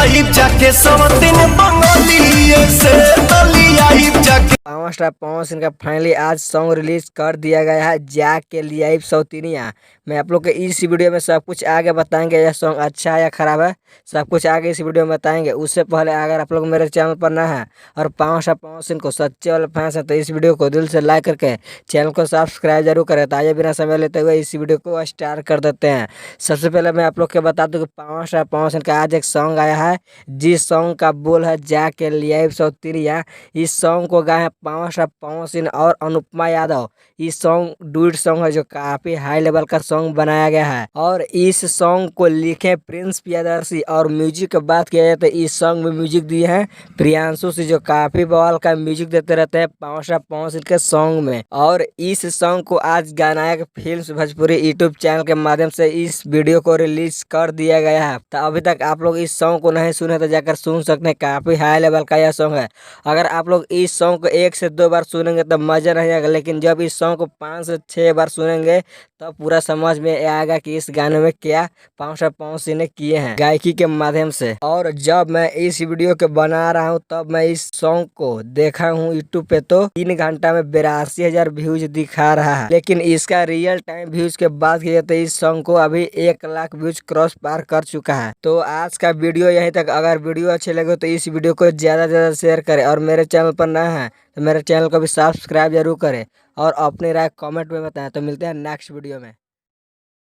आइब जाके सब दिन बंगाली से तली आइब जाके। पावर स्टार पवन सिंह का फाइनली आज सॉन्ग रिलीज कर दिया गया है, जाके लिए सौतीनिया। मैं आप लोग के इस वीडियो में सब कुछ आगे बताएंगे, यह सॉन्ग अच्छा है या खराब है, सब कुछ आगे इस वीडियो में बताएंगे। उससे पहले अगर आप लोग मेरे चैनल पर ना है और पावर स्टार पवन सिंह को सच्चे वाले फैंस हैं तो इस वीडियो को दिल से लाइक करके चैनल को सब्सक्राइब जरूर करें। तो आइए बिना समय लेते हुए इस वीडियो को स्टार्ट कर देते हैं। सबसे पहले मैं आप लोग के बता दूं कि पावर स्टार पवन सिंह का आज एक सॉन्ग आया है, जिस सॉन्ग का बोल है जाके लिए सौतीनिया। इस सॉन्ग को गाए हैं पावर स्टार पवन सिंह और अनुपमा यादव। इस सॉन्ग डुएट सॉन्ग है जो काफी हाई लेवल का सॉन्ग बनाया गया है और इस सॉन्ग को लिखे प्रिंस प्रियदर्शी। और म्यूजिक की बात किया जाए तो इस सॉन्ग में म्यूजिक दिए हैं प्रियांशु सिंह, जो काफी बवाल का म्यूजिक देते रहते हैं पावर स्टार पवन सिंह के सॉन्ग में। और इस सॉन्ग को आज गानायक फिल्म्स भोजपुरी यूट्यूब चैनल के माध्यम से इस वीडियो को रिलीज कर दिया गया है। तो अभी तक आप लोग इस सॉन्ग को नहीं सुने तो जाकर सुन सकते हैं, काफी हाई लेवल का यह सॉन्ग है। अगर आप लोग इस सॉन्ग को 1 से 2 बार सुनेंगे तो मजा नहीं आएगा, लेकिन जब इस सॉन्ग को 5 से 6 बार सुनेंगे तब पूरा समझ में आएगा कि इस गाने में क्या पावर स्टार पवन सिंह ने किए हैं गायकी के माध्यम से। और जब मैं इस वीडियो को बना रहा हूँ तब मैं इस सॉन्ग को देखा हूँ यूट्यूब पे तो 3 घंटा में 82,000 व्यूज दिखा रहा है, लेकिन इसका रियल टाइम व्यूज के बात किया तो इस सॉन्ग को अभी 1 लाख व्यूज क्रॉस पार कर चुका है। तो आज का वीडियो यहीं तक। अगर वीडियो अच्छे लगे तो इस वीडियो को ज्यादा से ज्यादा शेयर करें और मेरे चैनल पर नया है तो मेरे चैनल को भी सब्सक्राइब जरूर करें और अपनी राय कमेंट में बताएं। तो मिलते हैं नेक्स्ट वीडियो में।